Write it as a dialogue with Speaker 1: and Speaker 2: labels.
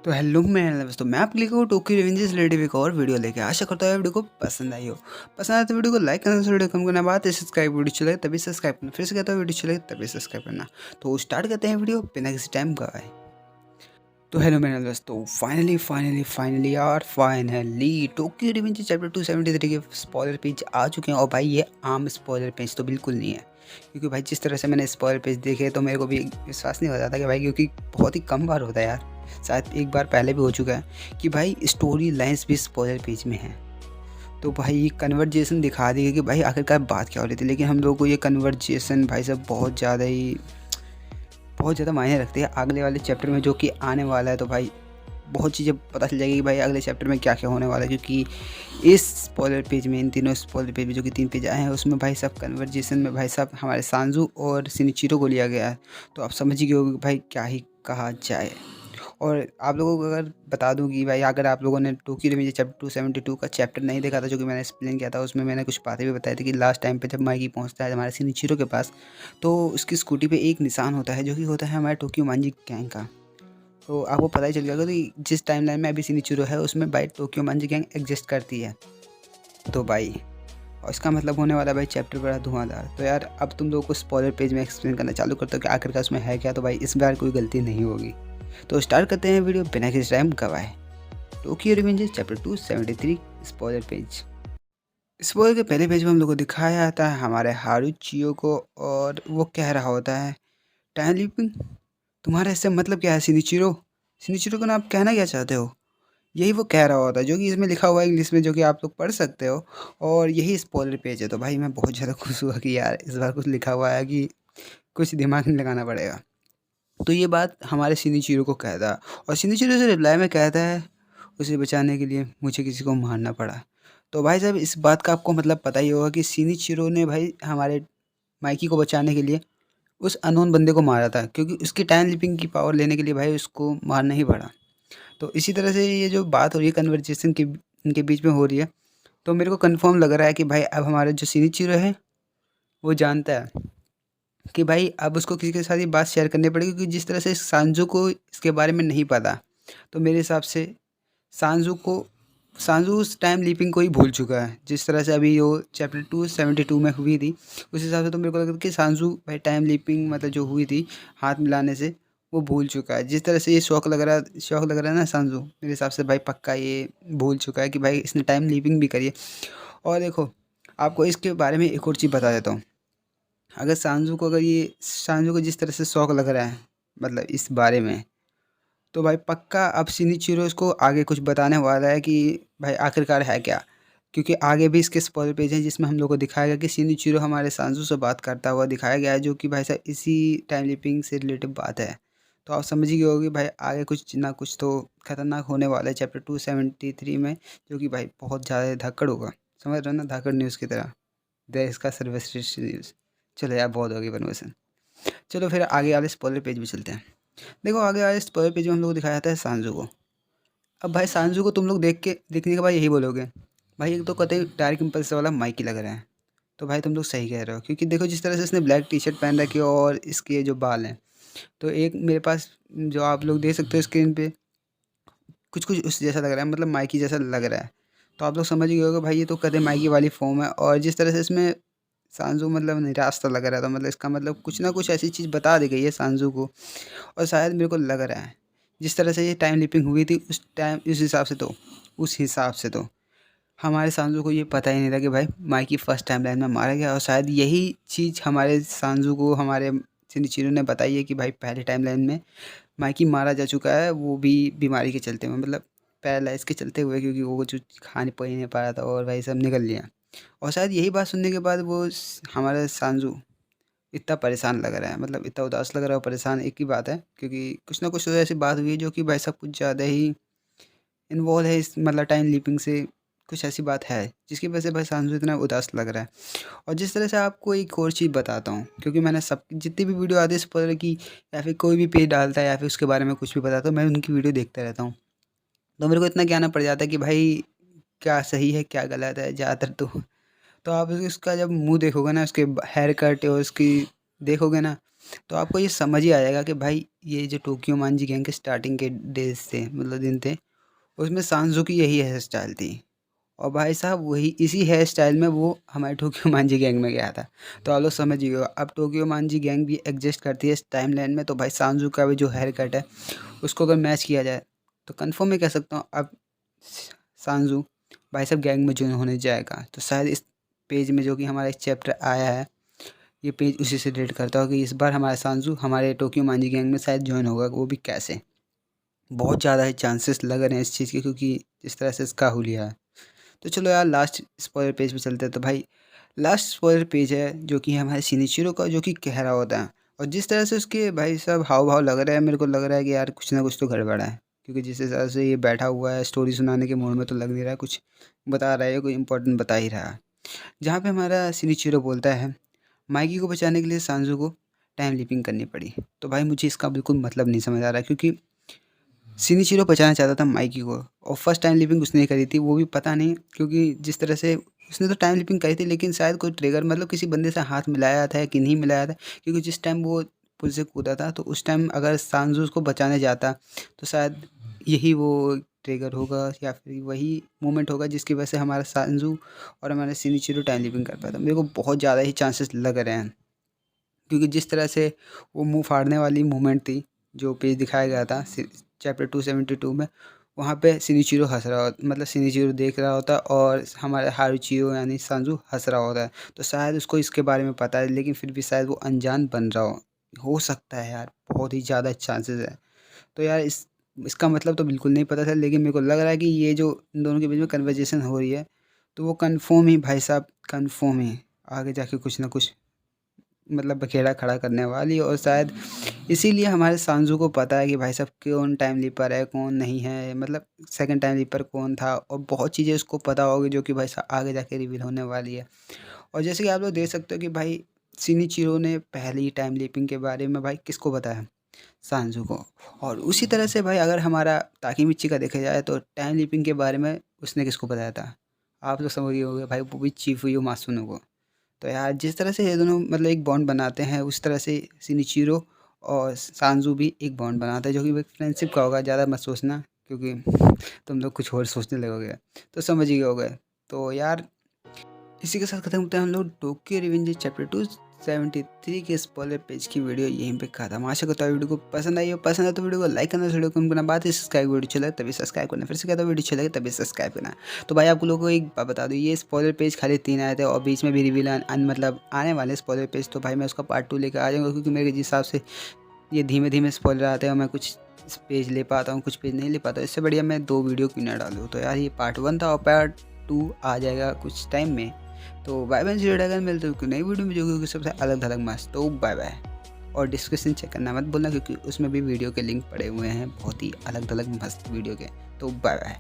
Speaker 1: तो हेलो मेरे दोस्तों, मैं आपके लिए टोक्यो रिवेंजर्स रिलेटेड एक और वीडियो लेके आशा करता हूँ वीडियो को पसंद आई हो। पसंद आए तो वीडियो को लाइक करना, वीडियो कम करना, बात है सब्सक्राइब, वीडियो चले तभी सब्सक्राइब करना, फिर से कहता हूँ वीडियो चले तभी सब्सक्राइब करना। तो स्टार्ट करते हैं वीडियो बिना किसी टाइम गवाए। तो हेलो मेरे दोस्तों, फाइनली यार फाइनली टोक्यो रिवेंजर्स चैप्टर 273 के स्पॉइलर पेज आ चुके हैं। और भाई ये आम स्पॉइलर पेज तो बिल्कुल नहीं है, क्योंकि भाई जिस तरह से मैंने स्पॉइलर पेज देखे तो मेरे को भी विश्वास नहीं हो रहा था कि भाई, क्योंकि बहुत ही कम बार होता है यार, शायद एक बार पहले भी हो चुका है कि भाई स्टोरी लाइंस भी स्पॉइलर पेज में है। तो भाई ये कन्वर्जेशन दिखा दी कि भाई आखिरकार बात क्या हो रही थी, लेकिन हम लोग को ये कन्वर्जेशन भाई साहब बहुत ज़्यादा मायने रखते हैं अगले वाले चैप्टर में जो कि आने वाला है। तो भाई बहुत चीज़ें पता चल जाएगी कि भाई अगले चैप्टर में क्या क्या होने वाला है, क्योंकि इस स्पॉइलर पेज में, इन तीनों स्पॉइलर पेज में जो कि 3 पेज आए हैं, उसमें भाई साहब कन्वर्जेशन में भाई साहब हमारे सांजू और सिनिचिरो को लिया गया है। तो आप समझ ही गए होगे भाई क्या ही कहा जाए। और आप लोगों को अगर बता दूं कि भाई अगर आप लोगों ने टोक्यो रिवेंजर चैप्टर 272 का चैप्टर नहीं देखा था, जो कि मैंने एक्सप्लेन किया था, उसमें मैंने कुछ बातें भी बताई थी कि लास्ट टाइम पे जब माइकी पहुंचता है हमारे सिनिचिरो के पास, तो उसकी स्कूटी पे एक निशान होता है जो कि होता है हमारे टोक्यो मांजी गैंग का। तो आपको पता ही चल गया कि जिस टाइमलाइन में अभी सिनिचिरो है उसमें भाई टोक्यो मांजी गैंग एग्जिस्ट करती है। तो भाई और इसका मतलब होने वाला भाई चैप्टर बड़ा धुआंधार। तो यार अब तुम लोगों को स्पॉइलर पेज में एक्सप्लेन करना चालू करते हो कि आखिरकार उसमें है क्या। तो भाई इस बार कोई गलती नहीं होगी। तो स्टार्ट करते हैं वीडियो बिना किसी टाइम गवाए। Tokyo Revengers chapter 273 spoiler page. Spoiler के पहले पेज में हम लोग को दिखाया जाता है हमारे हारुचियो को, और वो कह रहा होता है टाइम लीपिंग, तुम्हारा इससे मतलब क्या है सिनिचिरो? सिनिचिरो को ना आप कहना क्या चाहते हो? यही वो कह रहा होता है जो कि इसमें लिखा हुआ है इंग्लिश में, जो कि आप लोग पढ़ सकते हो। और यही स्पॉइलर पेज है। तो भाई मैं बहुत ज़्यादा खुश हुआ कि यार इस बार कुछ लिखा हुआ है कि कुछ दिमाग नहीं लगाना पड़ेगा। तो ये बात हमारे सिनिचिरो को कहता है, और सिनिचिरो से रिप्लाई में कहता है उसे बचाने के लिए मुझे किसी को मारना पड़ा। तो भाई साहब इस बात का आपको मतलब पता ही होगा कि सिनिचिरो ने भाई हमारे माइकी को बचाने के लिए उस अननोन बंदे को मारा था, क्योंकि उसकी टाइम लिपिंग की पावर लेने के लिए भाई उसको मारना ही पड़ा। तो इसी तरह से ये जो बात हो रही है कन्वर्जेशन की इनके बीच में हो रही है, तो मेरे को कंफर्म लग रहा है कि भाई अब हमारा जो सिनिचिरो है वो जानता है कि भाई अब उसको किसी के साथ ये बात शेयर करनी पड़ेगी, क्योंकि जिस तरह से सांजू को इसके बारे में नहीं पता, तो मेरे हिसाब से सांजू को सांजू उस टाइम लीपिंग को ही भूल चुका है। जिस तरह से अभी वो चैप्टर 272 में हुई थी, उस हिसाब से तो मेरे को लगता है कि सांजू भाई टाइम लीपिंग मतलब जो हुई थी हाथ मिलाने से, वो भूल चुका है। जिस तरह से ये शौक लग रहा है ना सांजू, मेरे हिसाब से भाई पक्का ये भूल चुका है कि भाई इसने टाइम लीपिंग भी करी है। और देखो आपको इसके बारे में एक और चीज़ बता देता हूँ। अगर ये सांजू को जिस तरह से शौक लग रहा है मतलब इस बारे में, तो भाई पक्का अब सिनिचिरो इसको आगे कुछ बताने वाला है कि भाई आखिरकार है क्या। क्योंकि आगे भी इसके स्पॉइलर पेज हैं जिसमें हम लोग को दिखाया गया कि सिनिचिरो हमारे सांजू से बात करता हुआ दिखाया गया है, जो कि भाई साहब इसी टाइम लिपिंग से रिलेटेड बात है। तो आप समझ ही गए होगे भाई आगे कुछ ना कुछ तो खतरनाक होने वाला है चैप्टर 273 में, जो कि भाई बहुत ज़्यादा धाकड़ होगा। समझ रहे हो ना, धाकड़ न्यूज़ की तरह, देश का सर्वश्रेष्ठ न्यूज़। चलो यार बहुत हो गई बनवेशन। चलो फिर आगे वाले स्पॉइलर पेज में चलते हैं। देखो आगे वाले स्पॉइलर पेज में हम लोग को दिखाया जाता है सांजू को। अब भाई सांजू को तुम लोग देखने के बाद यही बोलोगे भाई ये तो कतई डायरेक्ट इम्पल्स वाला माइकी लग रहा है। तो भाई तुम लोग सही कह रहे हो, क्योंकि देखो जिस तरह से इसने ब्लैक टी शर्ट पहन रखी है और इसके जो बाल हैं, तो एक मेरे पास जो आप लोग देख सकते हो स्क्रीन पे, कुछ कुछ उस जैसा लग रहा है, मतलब माइकी जैसा लग रहा है। तो आप लोग समझ गए होगे भाई ये तो कतई माइकी वाली फॉर्म है। और जिस तरह से इसमें सांजू मतलब निराश सा लग रहा था, मतलब इसका मतलब कुछ ना कुछ ऐसी चीज़ बता दी गई है सांजू को। और शायद मेरे को लग रहा है जिस तरह से ये टाइम लिपिंग हुई थी उस हिसाब से तो हमारे सांजू को ये पता ही नहीं था कि भाई माइकी फर्स्ट टाइम लाइन में मारा गया। और शायद यही चीज़ हमारे सांजू को हमारे सिनिचिरो ने बताई है कि भाई पहले टाइम लाइन में माइकी मारा जा चुका है, वो भी बीमारी के चलते हुए, मतलब पैरालाइज के चलते हुए, क्योंकि वो कुछ खाने पी नहीं पा रहा था और भाई सब निकल लिया। और शायद यही बात सुनने के बाद हमारा सांजू इतना परेशान लग रहा है, मतलब इतना उदास लग रहा है और परेशान एक ही बात है, क्योंकि कुछ ना कुछ तो ऐसी बात हुई है जो कि भाई सब कुछ ज़्यादा ही इन्वॉल्व है इस मतलब टाइम लीपिंग से। कुछ ऐसी बात है जिसकी वजह से भाई सांसू इतना उदास लग रहा है। और जिस तरह से आपको एक और चीज़ बताता हूँ, क्योंकि मैंने सब जितनी भी वीडियो आती है स्पॉइलर की, या फिर कोई भी पेज डालता है या फिर उसके बारे में कुछ भी बताता हूँ, मैं उनकी वीडियो देखता रहता हूँ। तो मेरे को इतना ज्ञान पड़ जाता है कि भाई क्या सही है क्या गलत है ज़्यादातर तो। तो आप उसका जब मुँह देखोगे ना, उसके हेयर कट और उसकी देखोगे ना, तो आपको ये समझ ही आ जाएगा कि भाई ये जो टोक्यो मांजी गैंग के स्टार्टिंग के डेज थे, मतलब दिन थे, उसमें सांजू की यही हेयर स्टाइल थी। और भाई साहब वही इसी हेयर स्टाइल में वो हमारे टोक्यो मांजी गैंग में गया था। तो आप लोग समझिए, अब टोक्यो मांजी गैंग भी एग्जिस्ट करती है इस टाइमलाइन में, तो भाई सांजू का भी जो हेयर कट है उसको अगर मैच किया जाए तो कंफर्म मैं कह सकता हूँ अब सांजू भाई साहब गैंग में ज्वाइन होने जाएगा। तो शायद इस पेज में जो कि हमारा एक चैप्टर आया है, ये पेज उसी से रिलेट करता हो कि इस बार हमारा सांजू हमारे टोक्यो मांजी गैंग में शायद ज्वाइन होगा, वो भी कैसे। बहुत ज़्यादा ही चांसेस लग रहे हैं इस चीज़ के, क्योंकि जिस तरह से इसका हुलिया है। तो चलो यार लास्ट स्पॉइलर पेज पे चलते हैं। तो भाई लास्ट स्पॉइलर पेज है जो कि हमारे शिनिचिरो का, जो कि कह रहा होता है, और जिस तरह से उसके भाई साहब हाव भाव लग रहा है, मेरे को लग रहा है कि यार कुछ ना कुछ तो गड़बड़ है। क्योंकि जिस हिसाब से ये बैठा हुआ है स्टोरी सुनाने के मूड में, तो लग नहीं रहा है कुछ बता रहा है, कोई इंपॉर्टेंट बता ही रहा है। जहाँ पे हमारा शिनिचिरो बोलता है माइकी को बचाने के लिए सांजू को टाइम लीपिंग करनी पड़ी। तो भाई मुझे इसका बिल्कुल मतलब नहीं समझ आ रहा, क्योंकि शिनिचिरो बचाना चाहता था माइकी को, और फर्स्ट टाइम लिपिंग उसने करी थी, वो भी पता नहीं, क्योंकि जिस तरह से उसने तो टाइम लिपिंग करी थी, लेकिन शायद कोई ट्रिगर मतलब किसी बंदे से हाथ मिलाया था कि नहीं मिलाया था। क्योंकि जिस टाइम वो पुल से कूदा था, तो उस टाइम अगर सांजू उसको बचाने जाता तो शायद यही वो ट्रिगर होगा, या फिर वही मोमेंट होगा जिसकी वजह से हमारा सांजू और हमारा शिनिचिरो टाइम लिपिंग कर पाता। मेरे को बहुत ज़्यादा ही चांसेस लग रहे हैं, क्योंकि जिस तरह से वो मुंह फाड़ने वाली मूवमेंट थी जो पेज दिखाया गया था चैप्टर 272 में, वहाँ पे शिनिचिरो हंस रहा होता, मतलब शिनिचिरो देख रहा होता और हमारे हारुचियो यानी सांजू हंस रहा होता है। तो शायद उसको इसके बारे में पता है, लेकिन फिर भी शायद वो अनजान बन रहा हो सकता है यार, बहुत ही ज़्यादा चांसेस है। तो यार इसका मतलब तो बिल्कुल नहीं पता था, लेकिन मेरे को लग रहा है कि ये जो इन दोनों के बीच में कन्वर्जेसन हो रही है, तो वो कन्फर्म ही भाई साहब, कन्फर्म ही आगे जाके कुछ ना कुछ मतलब बखेड़ा खड़ा करने वाली। और शायद इसीलिए हमारे सांजू को पता है कि भाई साहब कौन टाइम लीपर है कौन नहीं है, मतलब सेकंड टाइम लीपर कौन था, और बहुत चीज़ें उसको पता होगी जो कि भाई साहब आगे जाके रिवील होने वाली है। और जैसे कि आप लोग देख सकते हो कि भाई शिनिचिरो ने पहली टाइम लीपिंग के बारे में भाई किसको बताया, सांजू को। और उसी तरह से भाई अगर हमारा ताकीमिची का देखा जाए तो टाइम लीपिंग के बारे में उसने किसको बताया था, आप लोग समझ गए होंगे भाई, वो भी चिफुयो मासुनो को। तो यार जिस तरह से ये दोनों मतलब एक बॉन्ड बनाते हैं, उस तरह से शिनिचिरो और सांजू भी एक बॉन्ड बनाता है, जो कि एक फ्रेंडशिप का होगा। ज़्यादा मत सोचना, क्योंकि तुम लोग कुछ और सोचने लगोगे, तो समझ ही गए होगे। तो यार इसी के साथ खत्म होता है हम लोग टोक्यो रिवेंज चैप्टर 273 के स्पॉइलर पेज की वीडियो यहीं पे खत्म। आशा करता हूँ वीडियो को पसंद आई हो, पसंद है तो वीडियो को लाइक करना, वीडियो को करना, बात है सब्सक्राइब, वीडियो अच्छा लगे तभी सब्सक्राइब करना, फिर से कहता हूँ वीडियो अच्छा लगे तभी सब्सक्राइब करना। तो भाई आप लोगों को एक बात बता दूँ, ये स्पॉइलर पेज खाली 3 आए थे, और बीच में भी रिवील मतलब आने वाले स्पॉइलर पेज, तो भाई मैं उसका पार्ट 2 लेकर आ जाऊँगा, क्योंकि मेरे जिस हिसाब से ये धीमे धीमे स्पॉइलर आते हैं और मैं कुछ पेज ले पाता हूँ कुछ पेज नहीं ले पाता, इससे बढ़िया मैं 2 वीडियो क्यों ना डालूँ। तो यार ये पार्ट 1 था और पार्ट 2 आ जाएगा कुछ टाइम में। तो बाय बाय, जीरो ड्रैगन, मिलते हो नई वीडियो में जो कि सबसे अलग थलग मस्त। तो बाय बाय, और डिस्क्रिप्शन चेक करना मत बोलना, क्योंकि उसमें भी वीडियो के लिंक पड़े हुए हैं बहुत ही अलग थलग मस्त वीडियो के। तो बाय बाय।